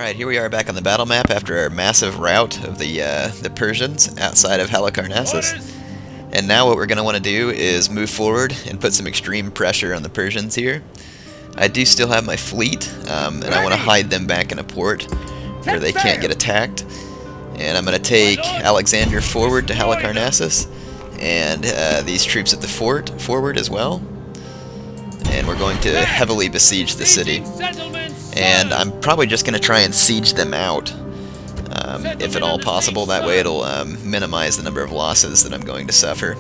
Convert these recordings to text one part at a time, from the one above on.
Alright, here we are back on the battle map after our massive rout of the Persians outside of Halicarnassus. And now what we're going to want to do is move forward and put some extreme pressure on the Persians here. I do still have my fleet, and I want to hide them back in a port where they can't get attacked. And I'm going to take Alexander forward to Halicarnassus, and these troops at the fort forward as well. And we're going to heavily besiege the city. And I'm probably just going to try and siege them out, if at all possible. That way it'll minimize the number of losses that I'm going to suffer.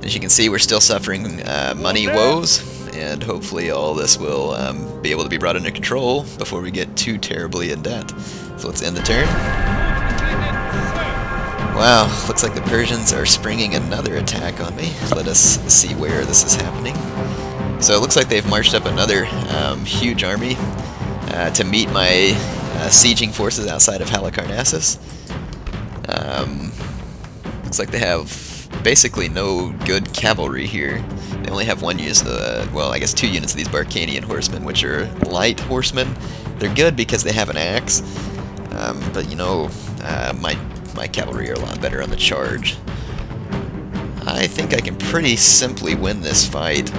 As you can see, we're still suffering money woes, and hopefully all this will be able to be brought under control before we get too terribly in debt. So let's end the turn. Wow, looks like the Persians are springing another attack on me. Let us see where this is happening. So it looks like they've marched up another huge army to meet my sieging forces outside of Halicarnassus. Looks like they have basically no good cavalry here. They only have one unit, well, I guess 2 units of these Barcanian horsemen, which are light horsemen. They're good because they have an axe, but you know, my cavalry are a lot better on the charge. I think I can pretty simply win this fight.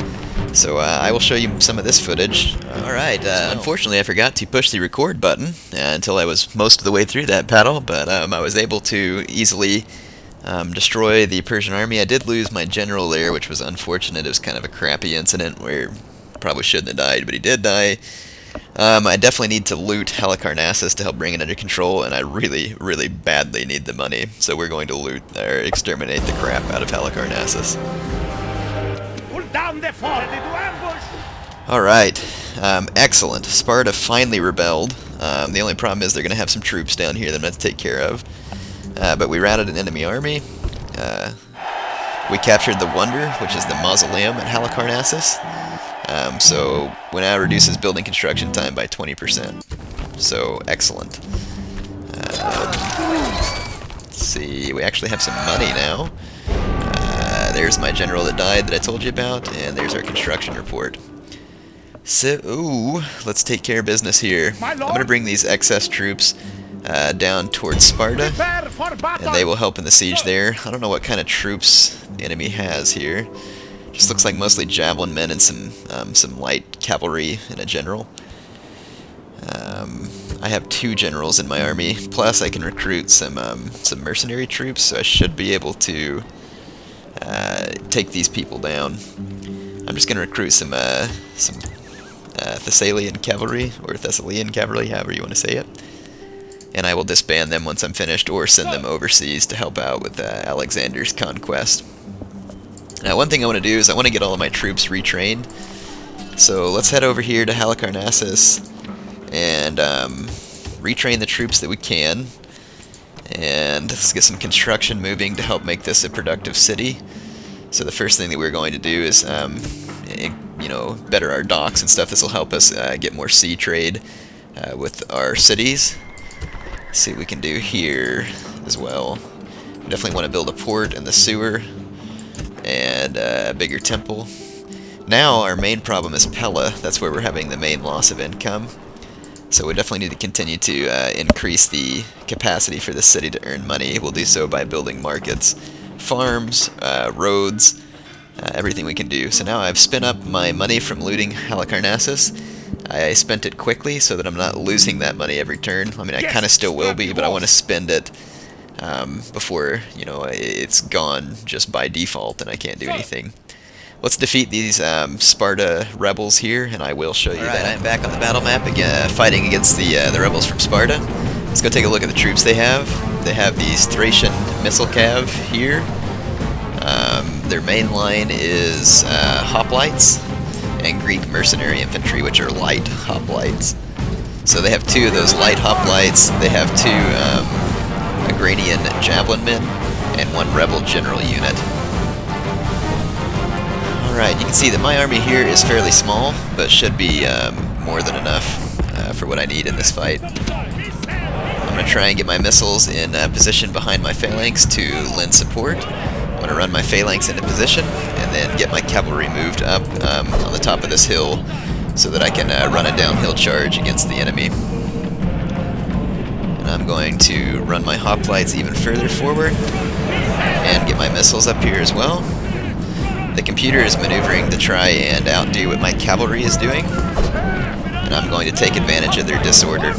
So I will show you some of this footage. Alright, unfortunately I forgot to push the record button until I was most of the way through that battle, but I was able to easily destroy the Persian army. I did lose my general there, which was unfortunate. It was kind of a crappy incident where I probably shouldn't have died, but he did die. I definitely need to loot Halicarnassus to help bring it under control, and I really, really badly need the money. So we're going to loot or exterminate the crap out of Halicarnassus. Alright, excellent. Sparta finally rebelled. The only problem is they're going to have some troops down here that I'm going to have to take care of. But we routed an enemy army. We captured the Wonder, which is the mausoleum at Halicarnassus. So we now reduces building construction time by 20%. So excellent. Let's see, we actually have some money now. There's my general that died that I told you about, and there's our construction report. So, ooh, let's take care of business here. I'm going to bring these excess troops down towards Sparta, and they will help in the siege there. I don't know what kind of troops the enemy has here. Just looks like mostly javelin men and some light cavalry and a general. I have 2 generals in my army, plus I can recruit some mercenary troops, so I should be able to take these people down. I'm just going to recruit some Thessalian cavalry, or Thessalian cavalry, however you want to say it. And I will disband them once I'm finished, or send them overseas to help out with Alexander's conquest. Now, one thing I want to do is I want to get all of my troops retrained. So let's head over here to Halicarnassus and retrain the troops that we can. And let's get some construction moving to help make this a productive city. So the first thing that we're going to do is, you know, better our docks and stuff. This will help us get more sea trade with our cities. Let's see what we can do here as well. We definitely want to build a port and the sewer and a bigger temple. Now our main problem is Pella. That's where we're having the main loss of income. So we definitely need to continue to increase the capacity for the city to earn money. We'll do so by building markets, farms, roads, everything we can do. So now I've spent up my money from looting Halicarnassus. I spent it quickly so that I'm not losing that money every turn. I mean, I kind of still will be, but I want to spend it before, you know, it's gone just by default and I can't do anything. Let's defeat these Sparta rebels here, and I will show you that. I'm back on the battle map again, fighting against the rebels from Sparta. Let's go take a look at the troops they have. They have these Thracian missile cav here. Their main line is hoplites and Greek mercenary infantry, which are light hoplites. So they have 2 of those light hoplites. They have 2 Agranian javelin men and 1 rebel general unit. Alright, you can see that my army here is fairly small, but should be more than enough for what I need in this fight. I'm going to try and get my missiles in position behind my phalanx to lend support. I'm going to run my phalanx into position, and then get my cavalry moved up on the top of this hill so that I can run a downhill charge against the enemy. I'm going to run my hoplites even further forward and get my missiles up here as well. The computer is maneuvering to try and outdo what my cavalry is doing, and I'm going to take advantage of their disorder.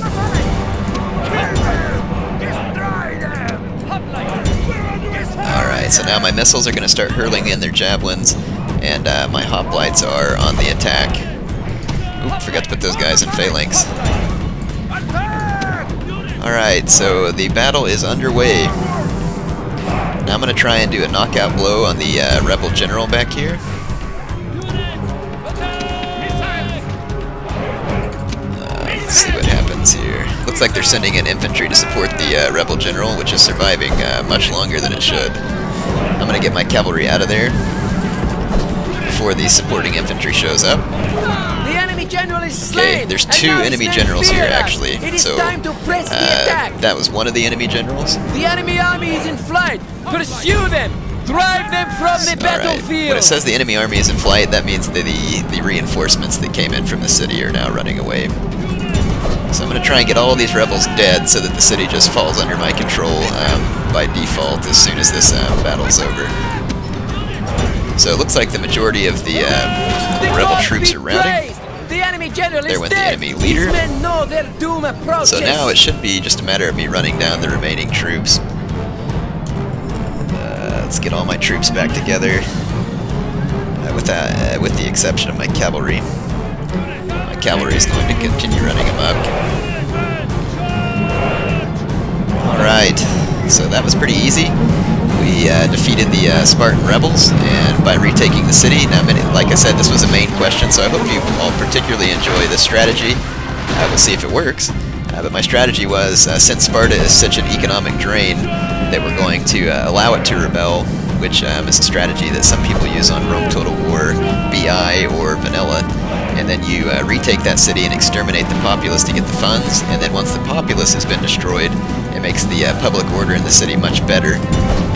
Alright, so now my missiles are going to start hurling in their javelins, and my hoplites are on the attack. Oop, forgot to put those guys in phalanx. Alright, so the battle is underway. Now I'm going to try and do a knockout blow on the rebel general back here. Let's see what happens here. Looks like they're sending in infantry to support the rebel general, which is surviving much longer than it should. I'm going to get my cavalry out of there before the supporting infantry shows up. The enemy general is slain. Okay, there's two enemy generals here actually. So that was one of the enemy generals. The enemy army is in flight. Pursue them. Drive them from the battlefield. When it says the enemy army is in flight, that means that the reinforcements that came in from the city are now running away. So I'm going to try and get all of these rebels dead so that the city just falls under my control by default as soon as this battle's over. So it looks like the majority of the rebel troops are routing. The enemy general there is went the dead. enemy leader. These men know their doom approaches. So now it should be just a matter of me running down the remaining troops. Let's get all my troops back together, with the exception of my cavalry. My cavalry is going to continue running amok. Alright, so that was pretty easy. We defeated the Spartan rebels, and by retaking the city. Now, like I said, this was a main question, so I hope you all particularly enjoy this strategy. We'll see if it works. But my strategy was, since Sparta is such an economic drain, that we're going to allow it to rebel, which is a strategy that some people use on Rome Total War, BI, or Vanilla. And then you retake that city and exterminate the populace to get the funds, and then once the populace has been destroyed, it makes the public order in the city much better,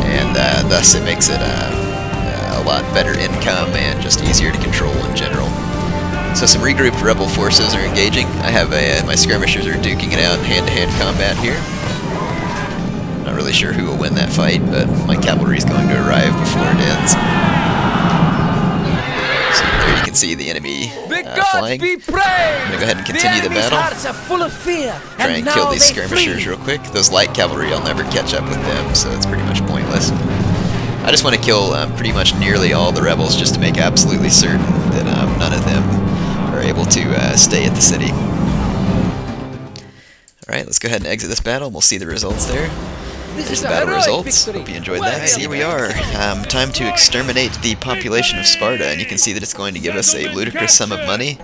and thus it makes it a lot better income and just easier to control in general. So some regrouped rebel forces are engaging. I have my skirmishers are duking it out in hand-to-hand combat here. Not really sure who will win that fight, but my cavalry is going to arrive before it ends. So there you can see the enemy flying. I'm going to go ahead and continue the battle. Try and kill these skirmishers real quick. Those light cavalry, I'll never catch up with them, so it's pretty much pointless. I just want to kill pretty much nearly all the rebels just to make absolutely certain that none of them are able to stay at the city. Alright, let's go ahead and exit this battle, and we'll see the results there. There's the battle results. Hope you enjoyed that. Here we are. Time to exterminate the population of Sparta, and you can see that it's going to give us a ludicrous sum of money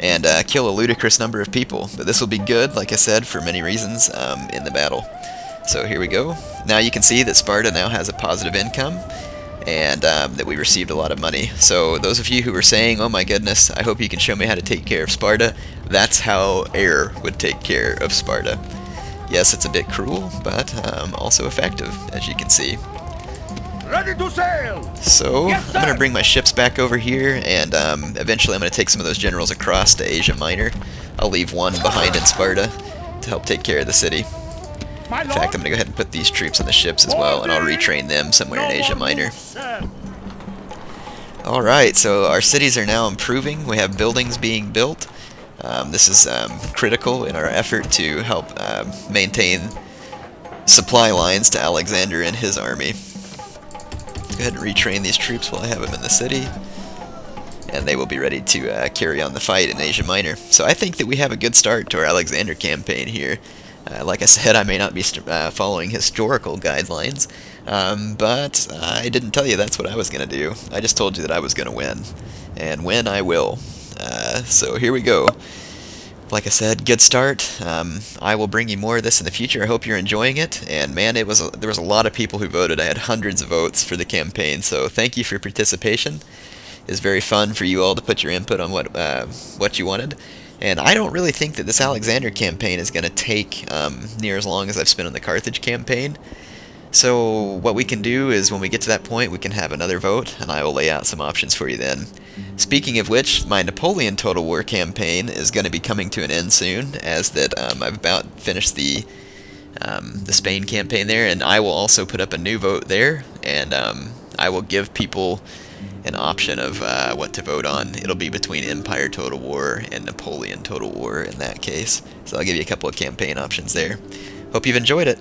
and kill a ludicrous number of people. But this will be good, like I said, for many reasons in the battle. So here we go. Now you can see that Sparta now has a positive income, and that we received a lot of money. So those of you who were saying, oh my goodness, I hope you can show me how to take care of Sparta, that's how Air would take care of Sparta. Yes, it's a bit cruel, but also effective, as you can see. Ready to sail! So, yes, I'm going to bring my ships back over here, and eventually I'm going to take some of those generals across to Asia Minor. I'll leave one behind in Sparta to help take care of the city. In fact, I'm going to go ahead and put these troops on the ships as well, and I'll retrain them somewhere in Asia Minor. Alright, so our cities are now improving. We have buildings being built. This is critical in our effort to help maintain supply lines to Alexander and his army. Go ahead and retrain these troops while I have them in the city, and they will be ready to carry on the fight in Asia Minor. So I think that we have a good start to our Alexander campaign here. Like I said, I may not be following historical guidelines, but I didn't tell you that's what I was going to do. I just told you that I was going to win, and win I will. So here we go. Like I said, good start. I will bring you more of this in the future. I hope you're enjoying it. And man, there was a lot of people who voted. I had hundreds of votes for the campaign. So thank you for your participation. It's very fun for you all to put your input on what you wanted. And I don't really think that this Alexander campaign is going to take near as long as I've spent on the Carthage campaign. So what we can do is when we get to that point, we can have another vote, and I will lay out some options for you then. Speaking of which, my Napoleon Total War campaign is going to be coming to an end soon, as that I've about finished the the Spain campaign there, and I will also put up a new vote there, and I will give people an option of what to vote on. It'll be between Empire Total War and Napoleon Total War in that case. So I'll give you a couple of campaign options there. Hope you've enjoyed it.